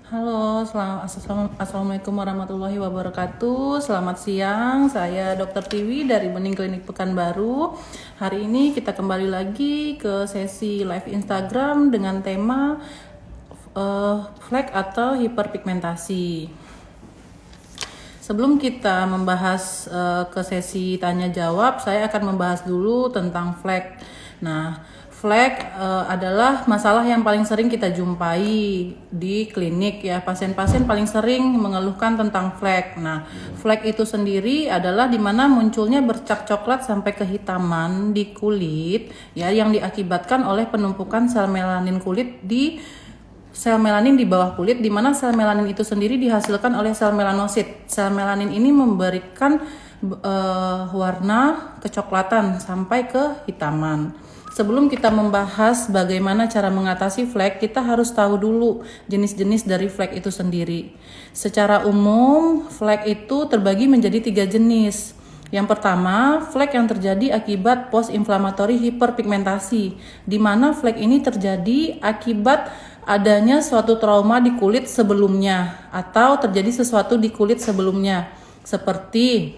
Halo, Assalamualaikum warahmatullahi wabarakatuh. Selamat siang, saya Dr. Tiwi dari Bening Klinik Pekanbaru. Hari ini kita kembali lagi ke sesi live Instagram dengan tema flek atau hiperpigmentasi. Sebelum kita membahas ke sesi tanya jawab, saya akan membahas dulu tentang flek. Nah, flek adalah masalah yang paling sering kita jumpai di klinik ya. Pasien-pasien paling sering mengeluhkan tentang flek. Nah, flek itu sendiri adalah dimana munculnya bercak coklat sampai kehitaman di kulit ya, yang diakibatkan oleh penumpukan sel melanin kulit di sel melanin di bawah kulit, di mana sel melanin itu sendiri dihasilkan oleh sel melanosit. Sel melanin ini memberikan warna kecoklatan sampai kehitaman. Sebelum kita membahas bagaimana cara mengatasi flek, kita harus tahu dulu jenis-jenis dari flek itu sendiri. Secara umum, flek itu terbagi menjadi 3 jenis. Yang pertama, flek yang terjadi akibat post-inflammatory hiperpigmentasi, di mana flek ini terjadi akibat adanya suatu trauma di kulit sebelumnya atau terjadi sesuatu di kulit sebelumnya, seperti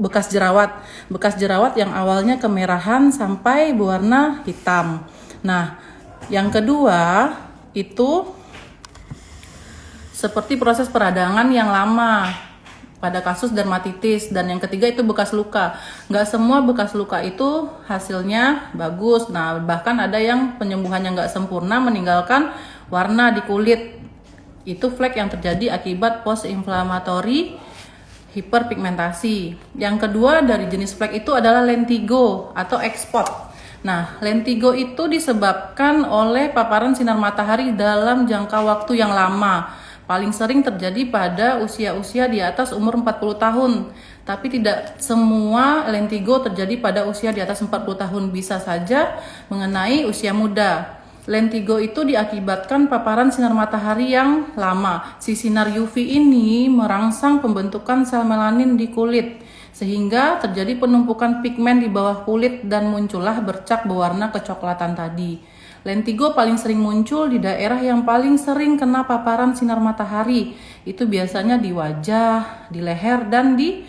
bekas jerawat yang awalnya kemerahan sampai berwarna hitam. Nah, yang kedua itu seperti proses peradangan yang lama pada kasus dermatitis, dan yang ketiga itu bekas luka. Nggak semua bekas luka itu hasilnya bagus. Nah, bahkan ada yang penyembuhannya nggak sempurna, meninggalkan warna di kulit. Itu flek yang terjadi akibat post-inflammatory hiperpigmentasi. Yang kedua dari jenis flek itu adalah lentigo atau ekspot. Nah, lentigo itu disebabkan oleh paparan sinar matahari dalam jangka waktu yang lama. Paling sering terjadi pada usia-usia di atas umur 40 tahun. Tapi tidak semua lentigo terjadi pada usia di atas 40 tahun. Bisa saja mengenai usia muda. Lentigo itu diakibatkan paparan sinar matahari yang lama. Si sinar UV ini merangsang pembentukan sel melanin di kulit, sehingga terjadi penumpukan pigmen di bawah kulit dan muncullah bercak berwarna kecoklatan tadi. Lentigo paling sering muncul di daerah yang paling sering kena paparan sinar matahari. Itu biasanya di wajah, di leher, dan di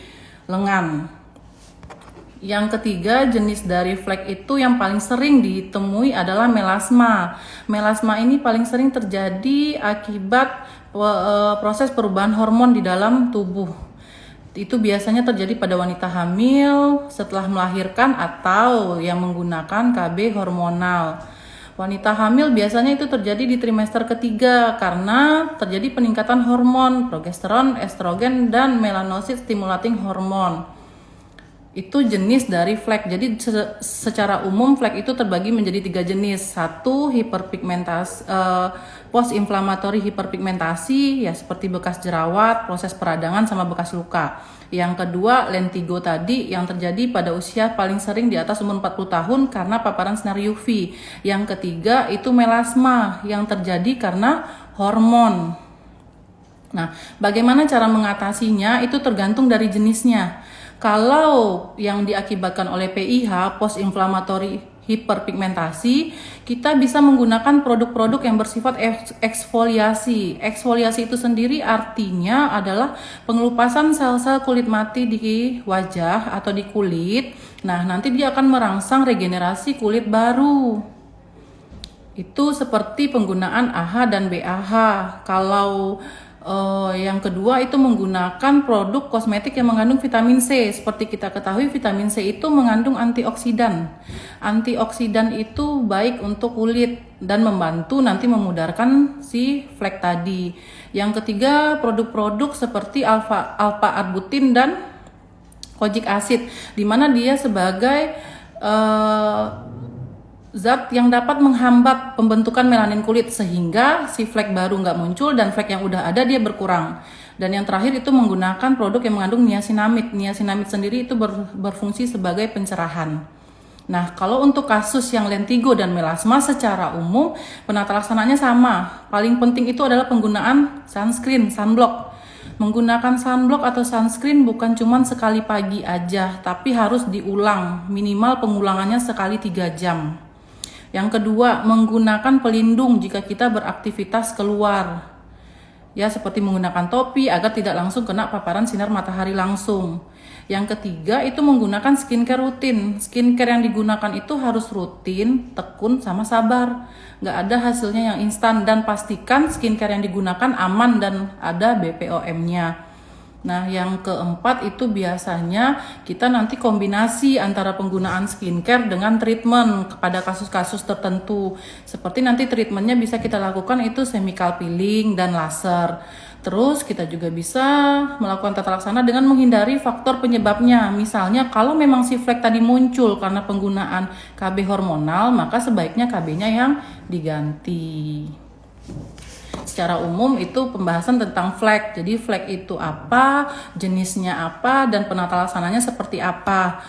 lengan. Yang ketiga jenis dari flek itu yang paling sering ditemui adalah melasma. Melasma ini paling sering terjadi akibat proses perubahan hormon di dalam tubuh. Itu biasanya terjadi pada wanita hamil, setelah melahirkan, atau yang menggunakan KB hormonal. Wanita hamil biasanya itu terjadi di trimester ketiga karena terjadi peningkatan hormon progesteron, estrogen, dan melanosit stimulating hormone. Itu jenis dari flek. Jadi secara umum flek itu terbagi menjadi 3 jenis. Satu, hiperpigmentasi, post-inflammatory hiperpigmentasi ya, seperti bekas jerawat, proses peradangan, sama bekas luka. Yang kedua, lentigo tadi yang terjadi pada usia paling sering di atas umur 40 tahun karena paparan sinar UV. Yang ketiga itu melasma yang terjadi karena hormon. Nah, bagaimana cara mengatasinya itu tergantung dari jenisnya. Kalau yang diakibatkan oleh PIH, post-inflammatory hiperpigmentasi, kita bisa menggunakan produk-produk yang bersifat eksfoliasi. Eksfoliasi itu sendiri artinya adalah pengelupasan sel-sel kulit mati di wajah atau di kulit. Nah, nanti dia akan merangsang regenerasi kulit baru. Itu seperti penggunaan AHA dan BAH. Kalau yang kedua itu menggunakan produk kosmetik yang mengandung vitamin C. Seperti kita ketahui, vitamin C itu mengandung antioksidan. Antioksidan itu baik untuk kulit dan membantu nanti memudarkan si flek tadi. Yang ketiga, produk-produk seperti alfa arbutin dan kojic acid, di mana dia sebagai zat yang dapat menghambat pembentukan melanin kulit sehingga si flek baru nggak muncul dan flek yang udah ada dia berkurang. Dan yang terakhir itu menggunakan produk yang mengandung niacinamide. Niacinamide sendiri itu berfungsi sebagai pencerahan. Nah, kalau untuk kasus yang lentigo dan melasma secara umum penata laksananya sama. Paling penting itu adalah penggunaan sunscreen, sunblock. Menggunakan sunblock atau sunscreen bukan cuma sekali pagi aja, tapi harus diulang. Minimal pengulangannya sekali 3 jam. Yang kedua, menggunakan pelindung jika kita beraktivitas keluar. Ya, seperti menggunakan topi agar tidak langsung kena paparan sinar matahari langsung. Yang ketiga, itu menggunakan skincare rutin. Skincare yang digunakan itu harus rutin, tekun, sama sabar. Nggak ada hasilnya yang instan, dan pastikan skincare yang digunakan aman dan ada BPOM-nya. Nah, yang keempat itu biasanya kita nanti kombinasi antara penggunaan skincare dengan treatment pada kasus-kasus tertentu. Seperti nanti treatmentnya bisa kita lakukan itu chemical peeling dan laser. Terus kita juga bisa melakukan tata laksana dengan menghindari faktor penyebabnya. Misalnya kalau memang si flek tadi muncul karena penggunaan KB hormonal, maka sebaiknya KB-nya yang diganti. Secara umum itu pembahasan tentang flek. Jadi flek itu apa, jenisnya apa, dan penata laksananya seperti apa.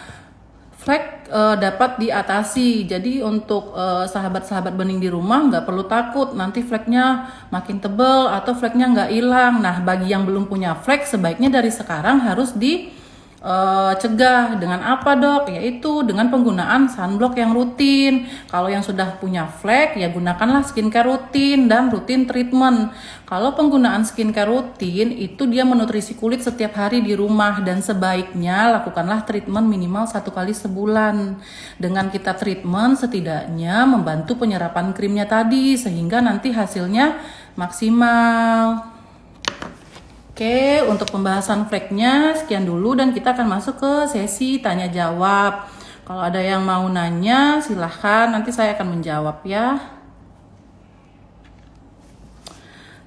Flek dapat diatasi. Jadi untuk sahabat-sahabat bening di rumah nggak perlu takut nanti fleknya makin tebal atau fleknya nggak hilang. Nah, bagi yang belum punya flek sebaiknya dari sekarang harus cegah dengan apa, Dok? Yaitu dengan penggunaan sunblock yang rutin. Kalau yang sudah punya flek ya gunakanlah skincare rutin dan rutin treatment. Kalau penggunaan skincare rutin itu dia menutrisi kulit setiap hari di rumah, dan sebaiknya lakukanlah treatment minimal 1 kali sebulan. Dengan kita treatment setidaknya membantu penyerapan krimnya tadi sehingga nanti hasilnya maksimal. Oke, untuk pembahasan fleknya sekian dulu, dan kita akan masuk ke sesi tanya jawab. Kalau ada yang mau nanya silahkan, nanti saya akan menjawab ya.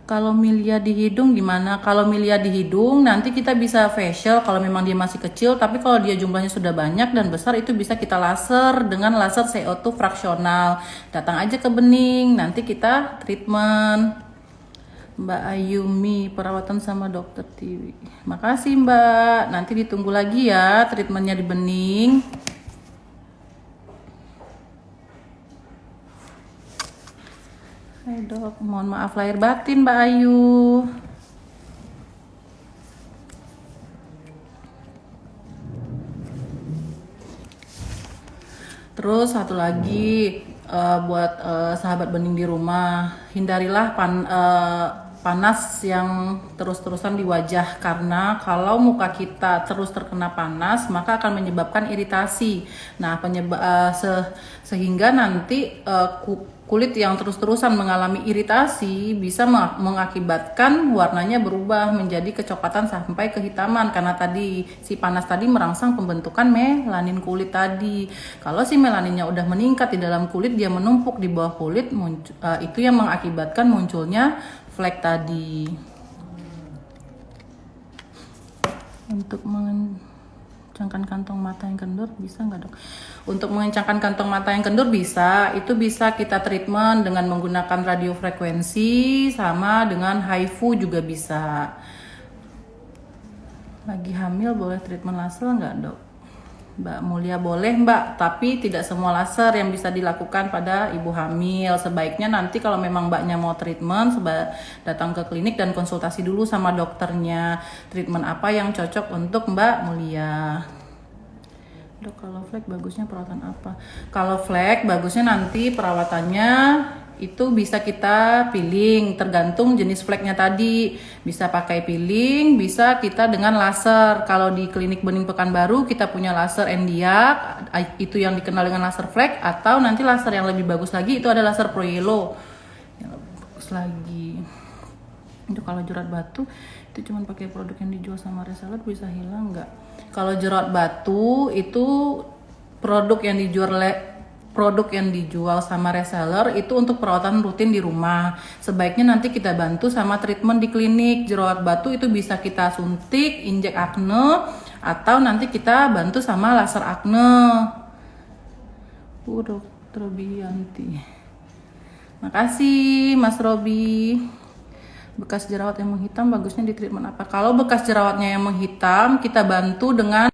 Kalau milia di hidung gimana? Kalau milia di hidung nanti kita bisa facial kalau memang dia masih kecil, tapi kalau dia jumlahnya sudah banyak dan besar itu bisa kita laser dengan laser CO2 fraksional. Datang aja ke bening, nanti kita treatment. Mbak Ayumi, perawatan sama dokter Tiwi. Makasih Mbak, nanti ditunggu lagi ya treatmentnya di bening. Hai dok, mohon maaf lahir batin Mbak Ayu. Terus satu lagi buat sahabat bening di rumah, hindarilah panas yang terus-terusan di wajah, karena kalau muka kita terus terkena panas maka akan menyebabkan iritasi. Nah, sehingga nanti kulit yang terus-terusan mengalami iritasi bisa mengakibatkan warnanya berubah menjadi kecoklatan sampai kehitaman, karena tadi si panas tadi merangsang pembentukan melanin kulit tadi. Kalau si melaninnya udah meningkat di dalam kulit, dia menumpuk di bawah kulit, itu yang mengakibatkan munculnya flek tadi. Untuk mengencangkan kantong mata yang kendur bisa nggak dok? Untuk mengencangkan kantong mata yang kendur bisa. Itu bisa kita treatment dengan menggunakan radiofrekuensi sama dengan HIFU juga bisa. Lagi hamil boleh treatment laser nggak dok? Mbak Mulia boleh Mbak, tapi tidak semua laser yang bisa dilakukan pada ibu hamil. Sebaiknya nanti kalau memang Mbaknya mau treatment, datang ke klinik dan konsultasi dulu sama dokternya. Treatment apa yang cocok untuk Mbak Mulia. Dok, kalau flek bagusnya perawatan apa? Kalau flek bagusnya nanti perawatannya itu bisa kita peeling, tergantung jenis fleknya tadi. Bisa pakai peeling, bisa kita dengan laser. Kalau di klinik Bening Pekanbaru kita punya laser Endiak, itu yang dikenal dengan laser flek, atau nanti laser yang lebih bagus lagi itu ada laser Pro Yellow yang lebih bagus lagi. Itu kalau jerat batu itu cuma pakai produk yang dijual sama reseller bisa hilang nggak? Kalau jerat batu itu produk yang dijual sama reseller itu untuk perawatan rutin di rumah. Sebaiknya nanti kita bantu sama treatment di klinik. Jerawat batu itu bisa kita suntik, injek akne, atau nanti kita bantu sama laser akne. Dokter Robianti. Makasih Mas Robi. Bekas jerawat yang menghitam bagusnya di treatment apa? Kalau bekas jerawatnya yang menghitam kita bantu dengan,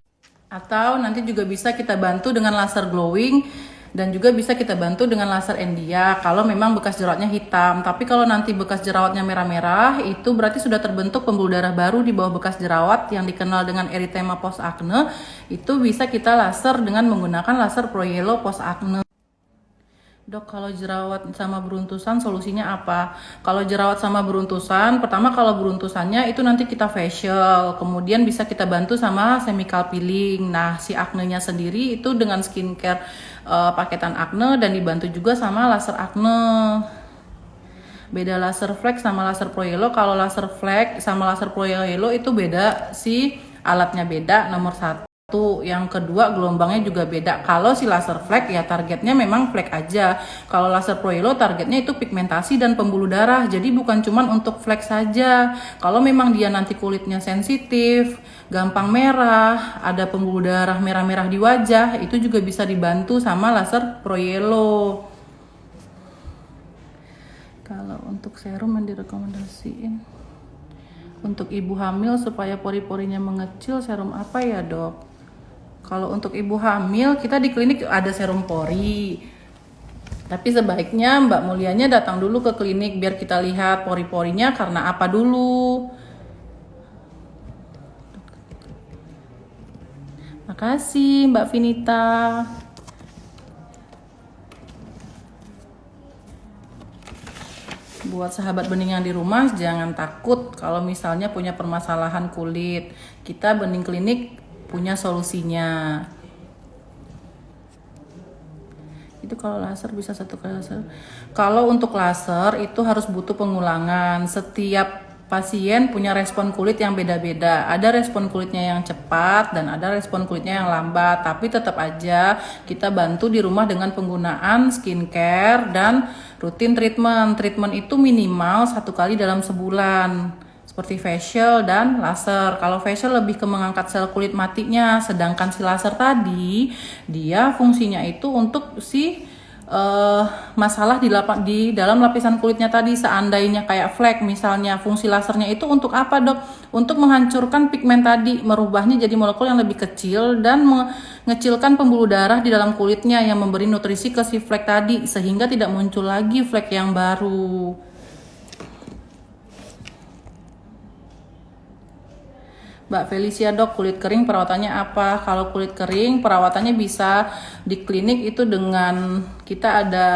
atau nanti juga bisa kita bantu dengan laser glowing, dan juga bisa kita bantu dengan laser Endia kalau memang bekas jerawatnya hitam. Tapi kalau nanti bekas jerawatnya merah-merah, itu berarti sudah terbentuk pembuluh darah baru di bawah bekas jerawat yang dikenal dengan erythema post acne. Itu bisa kita laser dengan menggunakan laser Pro Yellow post acne. Dok, kalau jerawat sama beruntusan solusinya apa? Kalau jerawat sama beruntusan, pertama kalau beruntusannya itu nanti kita facial, kemudian bisa kita bantu sama chemical peeling. Nah, si aknenya sendiri itu dengan skincare paketan akne dan dibantu juga sama laser akne. Beda laser flex sama laser pro yellow. Kalau laser flex sama laser pro yellow itu beda, si alatnya beda, nomor satu. Yang kedua, gelombangnya juga beda. Kalau si laser flex ya targetnya memang flex aja. Kalau laser pro yellow targetnya itu pigmentasi dan pembuluh darah. Jadi bukan cuman untuk flex saja. Kalau memang dia nanti kulitnya sensitif, gampang merah, ada pembuluh darah merah-merah di wajah, itu juga bisa dibantu sama laser pro yellow. Kalau untuk serum yang direkomendasiin untuk ibu hamil supaya pori-porinya mengecil, serum apa ya dok? Kalau untuk ibu hamil kita di klinik ada serum pori, tapi sebaiknya Mbak Mulyanya datang dulu ke klinik biar kita lihat pori-porinya karena apa dulu. Makasih Mbak Vinita. Buat sahabat bening yang di rumah, jangan takut kalau misalnya punya permasalahan kulit. Kita Bening Klinik punya solusinya. Itu kalau laser bisa satu kali laser. Kalau untuk laser itu harus butuh pengulangan. Setiap pasien punya respon kulit yang beda-beda. Ada respon kulitnya yang cepat dan ada respon kulitnya yang lambat. Tapi tetap aja kita bantu di rumah dengan penggunaan skincare dan rutin treatment. Treatment itu minimal 1 kali dalam sebulan. Seperti facial dan laser. Kalau facial lebih ke mengangkat sel kulit matinya, sedangkan si laser tadi dia fungsinya itu untuk si masalah di dalam lapisan kulitnya tadi. Seandainya kayak flek misalnya, fungsi lasernya itu untuk apa dok? Untuk menghancurkan pigmen tadi, merubahnya jadi molekul yang lebih kecil dan mengecilkan pembuluh darah di dalam kulitnya yang memberi nutrisi ke si flek tadi sehingga tidak muncul lagi flek yang baru. Mbak Felicia dok, kulit kering perawatannya apa? Kalau kulit kering perawatannya bisa di klinik itu dengan kita ada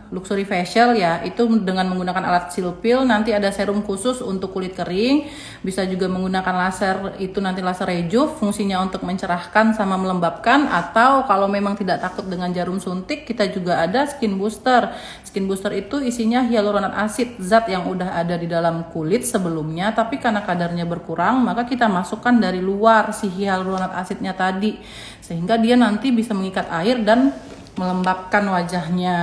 luxury facial ya, itu dengan menggunakan alat silpil. Nanti ada serum khusus untuk kulit kering, bisa juga menggunakan laser, itu nanti laser rejuve, fungsinya untuk mencerahkan sama melembabkan. Atau kalau memang tidak takut dengan jarum suntik, kita juga ada skin booster. Skin booster itu isinya hyaluronat acid, zat yang udah ada di dalam kulit sebelumnya, tapi karena kadarnya berkurang maka kita masukkan dari luar si hyaluronat acidnya tadi, sehingga dia nanti bisa mengikat air dan melembabkan wajahnya.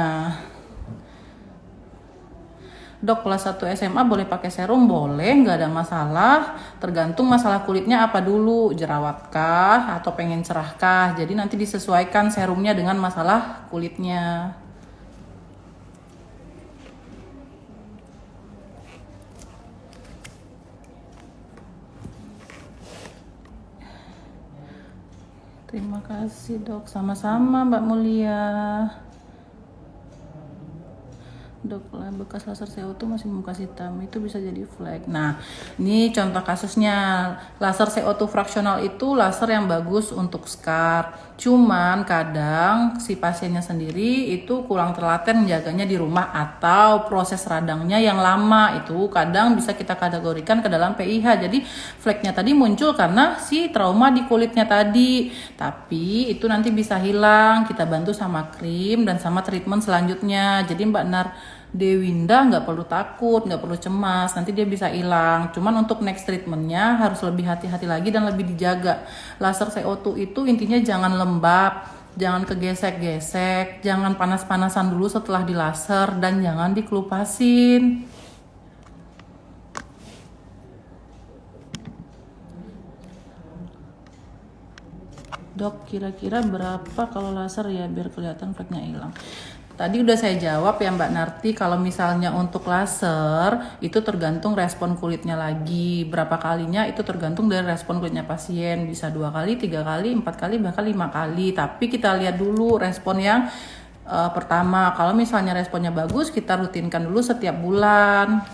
Dok, kelas 1 SMA boleh pakai serum? Boleh, nggak ada masalah. Tergantung masalah kulitnya apa dulu, jerawatkah atau pengen cerahkah. Jadi nanti disesuaikan serumnya dengan masalah kulitnya. Terima kasih dok, sama-sama Mbak Mulia. Dok, bekas laser CO2 masih membekas hitam, itu bisa jadi flek. Nah, ini contoh kasusnya. Laser CO2 fraksional itu laser yang bagus untuk scar. Cuman kadang si pasiennya sendiri itu kurang terlatih menjaganya di rumah atau proses radangnya yang lama, itu kadang bisa kita kategorikan ke dalam PIH. Jadi fleknya tadi muncul karena si trauma di kulitnya tadi. Tapi itu nanti bisa hilang, kita bantu sama krim dan sama treatment selanjutnya. Jadi Mbak Dewinda nggak perlu takut, nggak perlu cemas, nanti dia bisa hilang. Cuman untuk next treatmentnya harus lebih hati-hati lagi dan lebih dijaga. Laser CO2 itu intinya jangan lembab, jangan kegesek-gesek, jangan panas-panasan dulu setelah di laser, dan jangan dikelupasin. Dok, kira-kira berapa kalau laser ya biar kelihatan fleknya hilang? Tadi udah saya jawab ya Mbak Narti, kalau misalnya untuk laser itu tergantung respon kulitnya lagi. Berapa kalinya itu tergantung dari respon kulitnya pasien. Bisa 2 kali, 3 kali, 4 kali, bahkan 5 kali. Tapi kita lihat dulu respon yang pertama. Kalau misalnya responnya bagus, kita rutinkan dulu setiap bulan.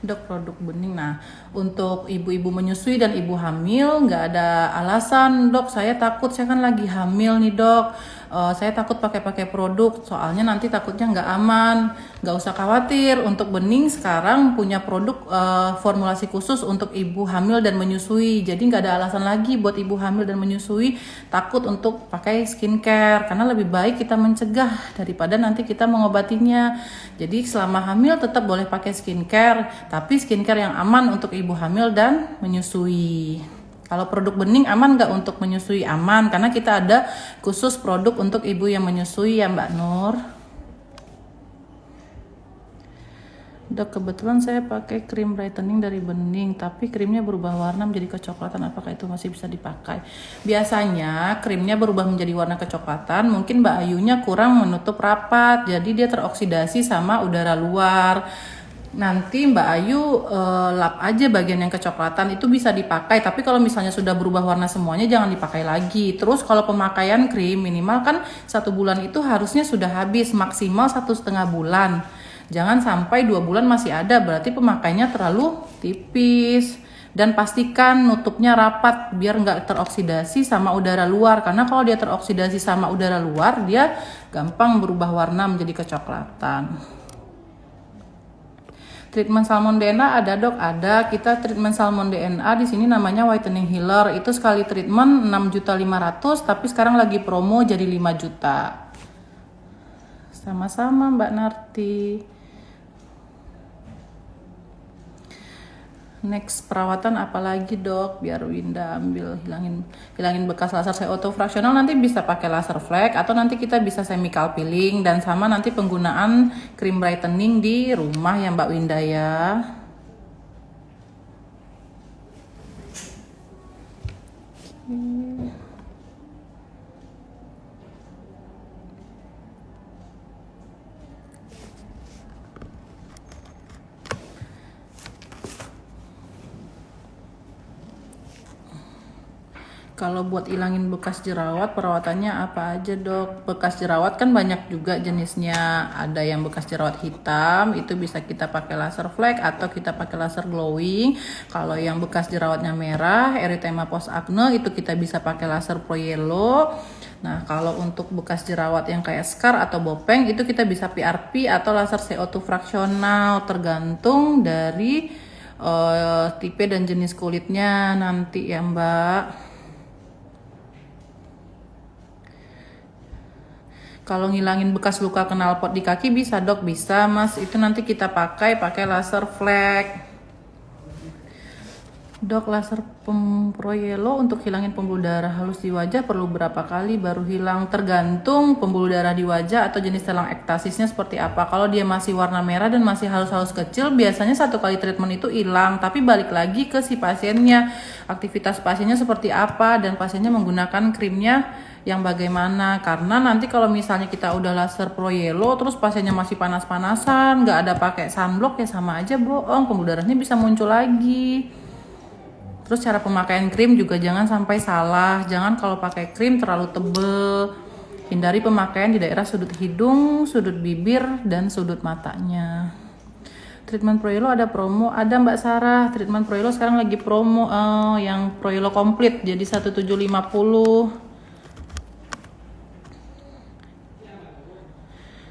Dok, produk bening. Nah, untuk ibu-ibu menyusui dan ibu hamil nggak ada alasan, dok saya takut, saya kan lagi hamil nih dok. saya takut pakai produk, soalnya nanti takutnya nggak aman. Nggak usah khawatir, untuk bening sekarang punya produk formulasi khusus untuk ibu hamil dan menyusui. Jadi nggak ada alasan lagi buat ibu hamil dan menyusui takut untuk pakai skincare, karena lebih baik kita mencegah daripada nanti kita mengobatinya. Jadi selama hamil tetap boleh pakai skincare, tapi skincare yang aman untuk ibu hamil dan menyusui. Kalau produk bening aman nggak untuk menyusui? Aman, karena kita ada khusus produk untuk ibu yang menyusui ya Mbak Nur. Dok, kebetulan saya pakai krim brightening dari bening, tapi krimnya berubah warna menjadi kecoklatan. Apakah itu masih bisa dipakai? Biasanya krimnya berubah menjadi warna kecoklatan, mungkin Mbak Ayunya kurang menutup rapat, jadi dia teroksidasi sama udara luar. Nanti Mbak Ayu lap aja bagian yang kecoklatan, itu bisa dipakai. Tapi kalau misalnya sudah berubah warna semuanya, jangan dipakai lagi. Terus kalau pemakaian krim minimal kan 1 bulan itu harusnya sudah habis, maksimal 1,5 bulan. Jangan sampai 2 bulan masih ada, berarti pemakainya terlalu tipis. Dan pastikan nutupnya rapat biar nggak teroksidasi sama udara luar, karena kalau dia teroksidasi sama udara luar, dia gampang berubah warna menjadi kecoklatan. Treatment salmon DNA ada dok, ada. Kita treatment salmon DNA di sini namanya whitening healer. Itu sekali treatment 6.500.000, tapi sekarang lagi promo jadi 5 juta. Sama-sama Mbak Narti. Next, perawatan apalagi dok biar Winda ambil hilangin bekas laser CO2 fraksional? Nanti bisa pakai laser flek atau nanti kita bisa chemical peeling, dan sama nanti penggunaan krim brightening di rumah ya Mbak Winda ya. Kalau buat ilangin bekas jerawat, perawatannya apa aja dok? Bekas jerawat kan banyak juga jenisnya. Ada yang bekas jerawat hitam, itu bisa kita pakai laser flek atau kita pakai laser glowing. Kalau yang bekas jerawatnya merah, erythema post acne, itu kita bisa pakai laser pro yellow. Nah, kalau untuk bekas jerawat yang kayak scar atau bopeng, itu kita bisa PRP atau laser CO2 fraksional, tergantung dari tipe dan jenis kulitnya nanti ya Mbak. Kalau ngilangin bekas luka knalpot di kaki bisa dok, bisa mas. Itu nanti kita pakai laser flek. Dok, laser pro yellow untuk hilangin pembuluh darah halus di wajah perlu berapa kali baru hilang? Tergantung pembuluh darah di wajah atau jenis telang ektasisnya seperti apa. Kalau dia masih warna merah dan masih halus-halus kecil, biasanya 1 kali treatment itu hilang. Tapi balik lagi ke si pasiennya, aktivitas pasiennya seperti apa, dan pasiennya menggunakan krimnya yang bagaimana. Karena nanti kalau misalnya kita udah laser pro yellow terus pasiennya masih panas-panasan, nggak ada pakai sunblock, ya sama aja bohong, pembuluh darahnya bisa muncul lagi. Terus cara pemakaian krim juga jangan sampai salah. Jangan kalau pakai krim terlalu tebel. Hindari pemakaian di daerah sudut hidung, sudut bibir, dan sudut matanya. Treatment Pro Yellow ada promo? Ada Mbak Sarah. Treatment Pro Yellow sekarang lagi promo yang Pro Yellow komplit jadi 1.750.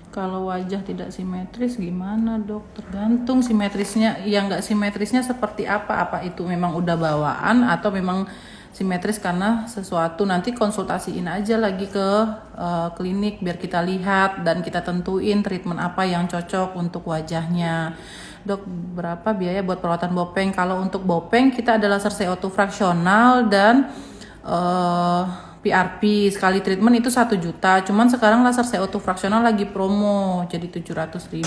Kalau wajah tidak simetris gimana dok? Tergantung simetrisnya. Yang nggak simetrisnya seperti apa? Apa itu memang udah bawaan atau memang simetris karena sesuatu? Nanti konsultasiin aja lagi ke klinik biar kita lihat dan kita tentuin treatment apa yang cocok untuk wajahnya. Dok, berapa biaya buat perawatan bopeng? Kalau untuk bopeng kita ada laser CO2 fraksional dan PRP sekali treatment itu 1 juta. Cuman sekarang laser CO2 fraksional lagi promo jadi 700.000.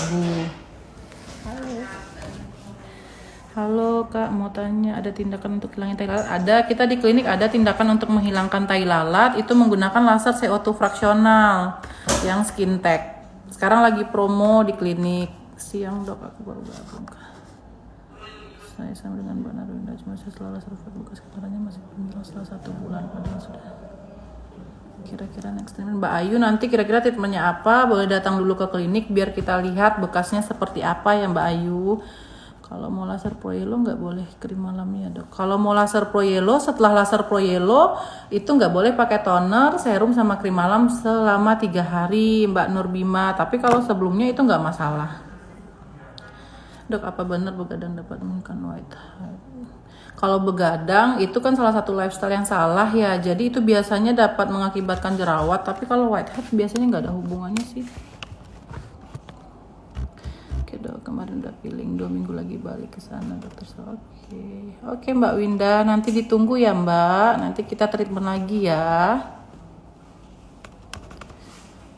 Halo Kak, mau tanya ada tindakan untuk hilangin tai lalat? Ada, kita di klinik ada tindakan untuk menghilangkan tai lalat, itu menggunakan laser CO2 fraksional yang skin tech. Sekarang lagi promo di klinik. Siang dok, aku baru gabung. Saya sama dengan Mbak Narwinda, cuma saya selalu laser flek bekas ketaranya masih belum jelas setelah 1 bulan padahal sudah. Kira-kira next treatment Mbak Ayu nanti kira-kira treatmentnya apa? Boleh datang dulu ke klinik biar kita lihat bekasnya seperti apa ya Mbak Ayu. Kalau mau laser pro yellow nggak boleh krim malamnya dok. Kalau mau laser pro yellow, setelah laser pro yellow itu nggak boleh pakai toner, serum sama krim malam selama 3 hari Mbak Nurbima. Tapi kalau sebelumnya itu nggak masalah. Dok, apa benar begadang dapat menimbulkan white head? Kalau begadang itu kan salah satu lifestyle yang salah ya. Jadi itu biasanya dapat mengakibatkan jerawat. Tapi kalau whitehead biasanya nggak ada hubungannya sih. Oke dok, kemarin udah peeling 2 minggu lagi balik ke sana dokter. Oke Mbak Winda, nanti ditunggu ya Mbak. Nanti kita treatment lagi ya.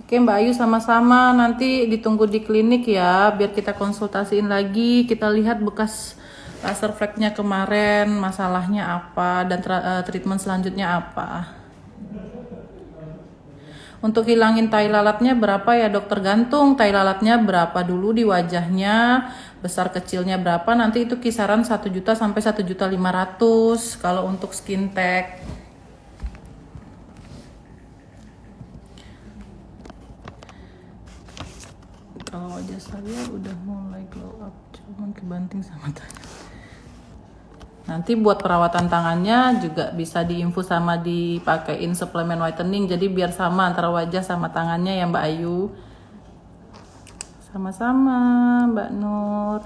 Oke Mbak Ayu, sama-sama, nanti ditunggu di klinik ya, biar kita konsultasiin lagi, kita lihat bekas laser flagnya kemarin, masalahnya apa, dan treatment selanjutnya apa. Untuk hilangin tai lalatnya berapa ya dok? Tergantung tai lalatnya berapa dulu di wajahnya, besar kecilnya berapa, nanti itu kisaran 1 juta sampai 1.500.000 kalau untuk skin tag. Kalau wajah saya udah mulai glow up, cuman kebanting sama tangan. Nanti buat perawatan tangannya juga bisa diinfus sama dipakein suplemen whitening, jadi biar sama antara wajah sama tangannya ya Mbak Ayu. Sama-sama Mbak Nur.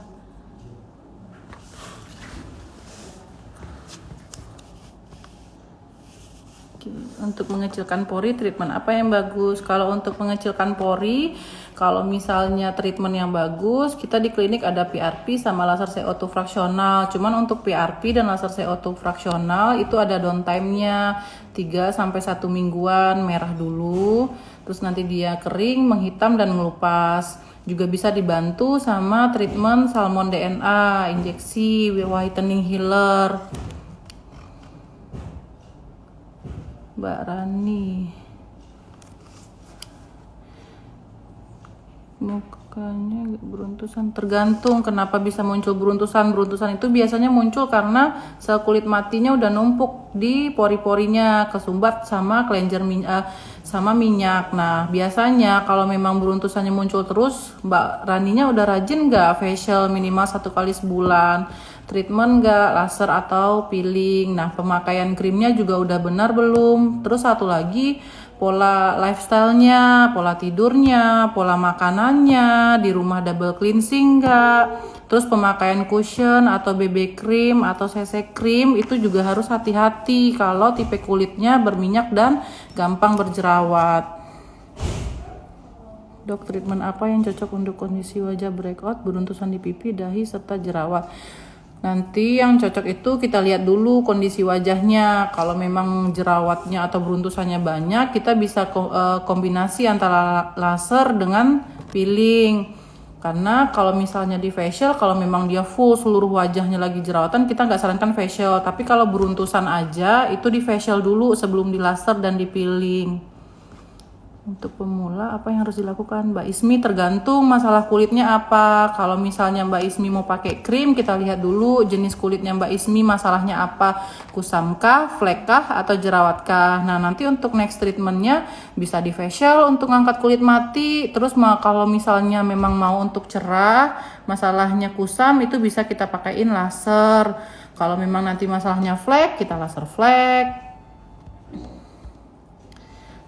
Untuk mengecilkan pori, treatment apa yang bagus? Kalau untuk mengecilkan pori, kalau misalnya treatment yang bagus, kita di klinik ada PRP sama laser CO2 fraksional. Cuman untuk PRP dan laser CO2 fraksional itu ada downtime-nya 3 sampai 1 mingguan, merah dulu, terus nanti dia kering, menghitam dan ngelupas. Juga bisa dibantu sama treatment salmon DNA, injeksi whitening healer. Mbak Rani, mukanya beruntusan, tergantung kenapa bisa muncul beruntusan. Beruntusan itu biasanya muncul karena sel kulit matinya udah numpuk di pori-porinya, kesumbat sama cleanser sama minyak. Nah biasanya kalau memang beruntusannya muncul terus, Mbak Raninya udah rajin nggak facial minimal 1 kali sebulan, treatment nggak, laser atau peeling. Nah pemakaian krimnya juga udah benar belum. Terus satu lagi, pola lifestyle-nya, pola tidurnya, pola makanannya, di rumah double cleansing nggak. Terus pemakaian cushion atau BB cream atau CC cream itu juga harus hati-hati kalau tipe kulitnya berminyak dan gampang berjerawat. Dok, treatment apa yang cocok untuk kondisi wajah breakout, beruntusan di pipi, dahi, serta jerawat? Nanti yang cocok itu kita lihat dulu kondisi wajahnya. Kalau memang jerawatnya atau beruntusannya banyak, kita bisa kombinasi antara laser dengan peeling. Karena kalau misalnya di facial, kalau memang dia full seluruh wajahnya lagi jerawatan, kita nggak sarankan facial. Tapi kalau beruntusan aja, itu di facial dulu sebelum di laser dan di peeling. Untuk pemula apa yang harus dilakukan Mbak Ismi? Tergantung masalah kulitnya apa. Kalau misalnya Mbak Ismi mau pakai krim, kita lihat dulu jenis kulitnya Mbak Ismi, masalahnya apa, kusamkah, flekkah, atau jerawatkah. Nah nanti untuk next treatmentnya bisa di facial untuk ngangkat kulit mati. Terus kalau misalnya memang mau untuk cerah, masalahnya kusam, itu bisa kita pakaiin laser. Kalau memang nanti masalahnya flek, kita laser flek.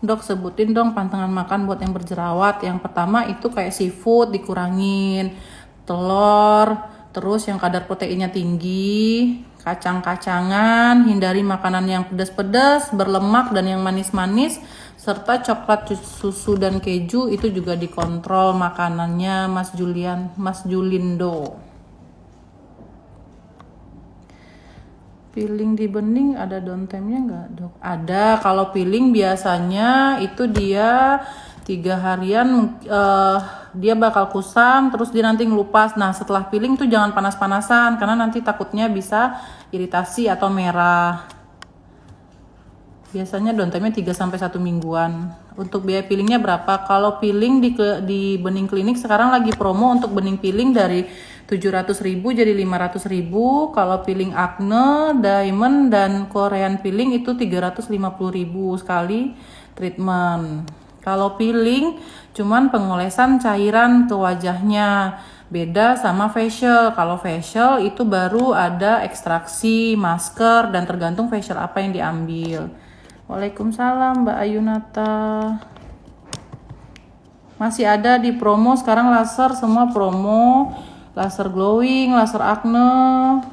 Dok, sebutin dong pantangan makan buat yang berjerawat. Yang pertama itu kayak seafood dikurangin, telur, terus yang kadar proteinnya tinggi, kacang-kacangan, hindari makanan yang pedas-pedas, berlemak dan yang manis-manis, serta coklat, susu dan keju itu juga dikontrol makanannya Mas Julindo. Peeling di bening ada downtime-nya nggak dok? Ada. Kalau peeling biasanya itu dia 3 harian, dia bakal kusam, terus dia nanti ngelupas. Nah setelah peeling tuh jangan panas-panasan, karena nanti takutnya bisa iritasi atau merah. Biasanya downtime-nya 3 sampai 1 mingguan. Untuk biaya peelingnya berapa? Kalau peeling di Bening Klinik sekarang lagi promo untuk bening peeling dari 700.000 jadi 500.000. Kalau peeling acne, diamond, dan Korean peeling itu 350.000 sekali treatment. Kalau peeling cuman pengolesan cairan ke wajahnya. Beda sama facial. Kalau facial itu baru ada ekstraksi, masker, dan tergantung facial apa yang diambil. Waalaikumsalam Mbak Ayunata. Masih ada di promo sekarang laser, semua promo. Laser glowing, laser acne,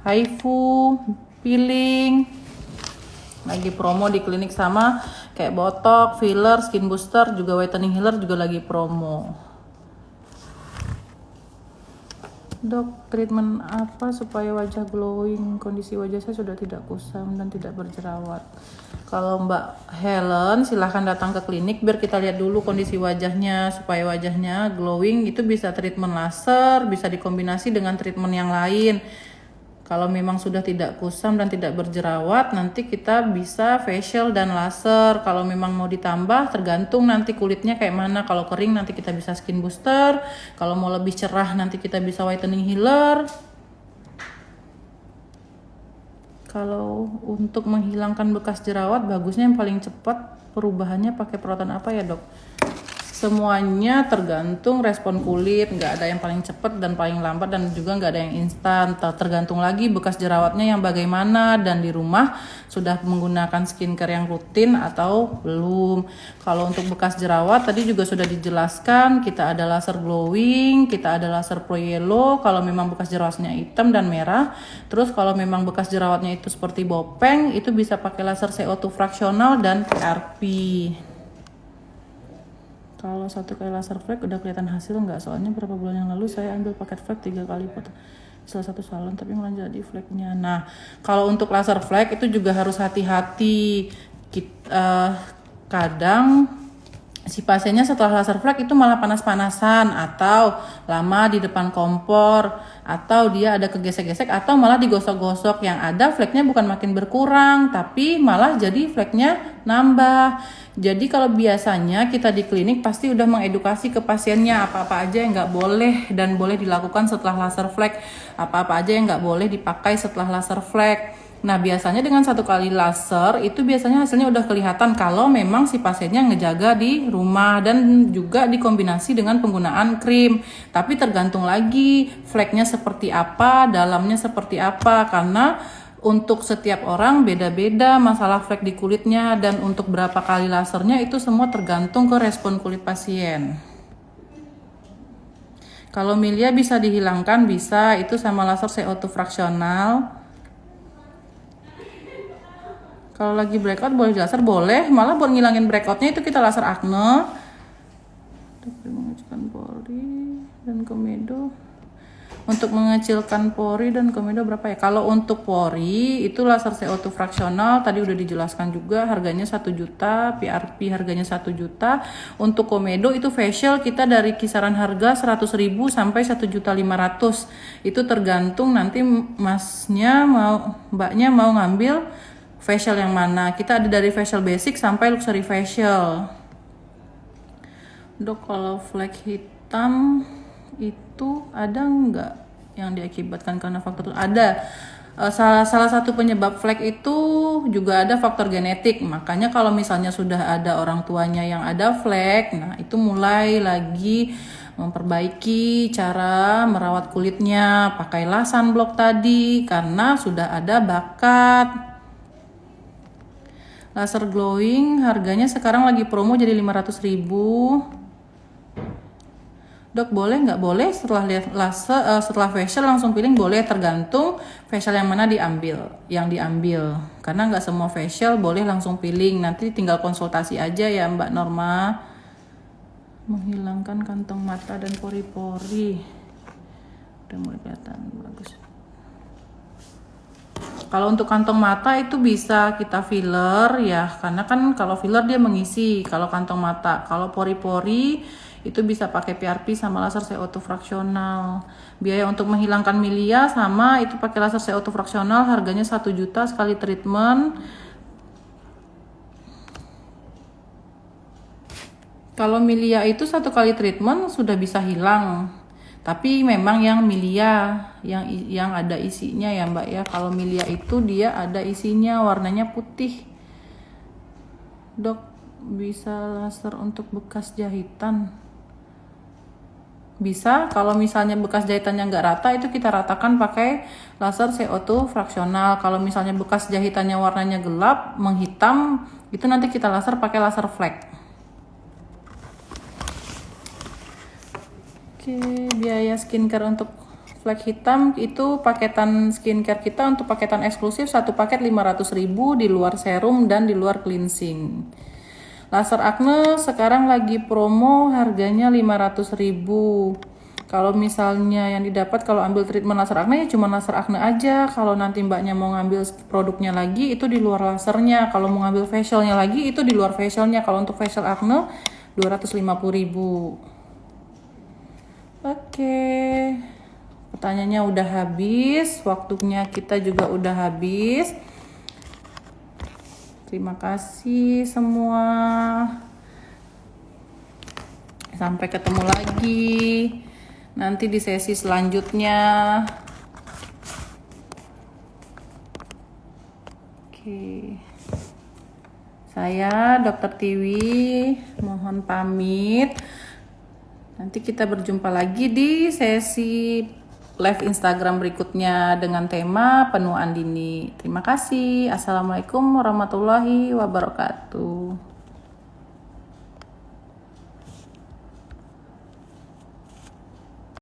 HIFU, peeling. Lagi promo di klinik sama kayak botok, filler, skin booster, juga whitening healer juga lagi promo. Dok, treatment apa supaya wajah glowing? Kondisi wajah saya sudah tidak kusam dan tidak berjerawat. Kalau Mbak Helen, silahkan datang ke klinik biar kita lihat dulu kondisi wajahnya supaya wajahnya glowing. Itu bisa treatment laser, bisa dikombinasi dengan treatment yang lain. Kalau memang sudah tidak kusam dan tidak berjerawat, nanti kita bisa facial dan laser. Kalau memang mau ditambah, tergantung nanti kulitnya kayak mana. Kalau kering nanti kita bisa skin booster. Kalau mau lebih cerah nanti kita bisa whitening healer. Kalau untuk menghilangkan bekas jerawat, bagusnya yang paling cepat perubahannya pakai perawatan apa ya dok? Semuanya tergantung respon kulit, nggak ada yang paling cepat dan paling lambat, dan juga nggak ada yang instan. Tergantung lagi bekas jerawatnya yang bagaimana dan di rumah sudah menggunakan skincare yang rutin atau belum. Kalau untuk bekas jerawat tadi juga sudah dijelaskan, kita ada laser glowing, kita ada laser pro yellow kalau memang bekas jerawatnya hitam dan merah. Terus kalau memang bekas jerawatnya itu seperti bopeng, itu bisa pakai laser CO2 fraksional dan PRP. Kalau satu kali laser flek udah kelihatan hasil nggak? Soalnya beberapa bulan yang lalu saya ambil paket flek 3 kali foto salah satu salon tapi malah jadi fleknya. Nah, kalau untuk laser flek itu juga harus hati-hati. Kadang si pasiennya setelah laser flek itu malah panas-panasan atau lama di depan kompor atau dia ada kegesek-gesek atau malah digosok-gosok. Yang ada fleknya bukan makin berkurang tapi malah jadi fleknya nambah. Jadi kalau biasanya kita di klinik pasti udah mengedukasi ke pasiennya apa-apa aja yang nggak boleh dan boleh dilakukan setelah laser flek, apa-apa aja yang nggak boleh dipakai setelah laser flek. Nah biasanya dengan satu kali laser itu biasanya hasilnya udah kelihatan kalau memang si pasiennya ngejaga di rumah dan juga dikombinasi dengan penggunaan krim. Tapi tergantung lagi fleknya seperti apa, dalamnya seperti apa, karena untuk setiap orang beda-beda masalah flek di kulitnya, dan untuk berapa kali lasernya itu semua tergantung ke respon kulit pasien. Kalau milia bisa dihilangkan, bisa, itu sama laser CO2 fraksional. Kalau lagi breakout boleh laser, boleh, malah buat ngilangin breakoutnya itu kita laser acne. Mengecilkan pori dan komedo. Untuk mengecilkan pori dan komedo berapa ya? Kalau untuk pori itu laser CO2 fraksional tadi udah dijelaskan juga, harganya 1 juta, PRP harganya 1 juta. Untuk komedo itu facial kita dari kisaran harga 100.000 sampai 1.500.000. Itu tergantung nanti mbaknya mau ngambil facial yang mana. Kita ada dari facial basic sampai luxury facial. Dok, kalau flek hitam itu ada nggak yang diakibatkan karena faktor? Ada. Salah satu penyebab flek itu juga ada faktor genetik. Makanya kalau misalnya sudah ada orang tuanya yang ada flek, nah itu mulai lagi memperbaiki cara merawat kulitnya, pakailah sunblock tadi karena sudah ada bakat. Laser glowing harganya sekarang lagi promo jadi 500.000. Dok, boleh nggak? Boleh setelah lihat laser, setelah facial langsung peeling boleh, tergantung facial yang mana diambil. Karena nggak semua facial boleh langsung peeling. Nanti tinggal konsultasi aja ya Mbak Norma. Menghilangkan kantong mata dan pori-pori. Udah mulai kelihatan bagus. Kalau untuk kantong mata itu bisa kita filler ya, karena kan kalau filler dia mengisi. Kalau kantong mata, kalau pori-pori itu bisa pakai PRP sama laser CO2 fraksional. Biaya untuk menghilangkan milia sama itu pakai laser CO2 fraksional harganya 1 juta sekali treatment. Kalau milia itu 1 kali treatment sudah bisa hilang. Tapi memang yang milia yang ada isinya ya Mbak ya. Kalau milia itu dia ada isinya warnanya putih. Dok, bisa laser untuk bekas jahitan? Bisa. Kalau misalnya bekas jahitannya nggak rata, itu kita ratakan pakai laser CO2 fraksional. Kalau misalnya bekas jahitannya warnanya gelap, menghitam, itu nanti kita laser pakai laser flek. Oke, biaya skincare untuk flek hitam itu paketan skincare kita untuk paketan eksklusif, satu paket 500.000 di luar serum dan di luar cleansing. Laser acne sekarang lagi promo harganya 500.000. Kalau misalnya yang didapat kalau ambil treatment laser acne ya cuma laser acne aja. Kalau nanti mbaknya mau ngambil produknya lagi itu di luar lasernya. Kalau mau ngambil facialnya lagi itu di luar facialnya. Kalau untuk facial acne 250.000. Oke. Pertanyaannya udah habis, waktunya kita juga udah habis. Terima kasih semua. Sampai ketemu lagi nanti di sesi selanjutnya. Oke. Saya Dr. Tiwi mohon pamit. Nanti kita berjumpa lagi di sesi live Instagram berikutnya dengan tema penuaan dini. Terima kasih. Assalamualaikum warahmatullahi wabarakatuh.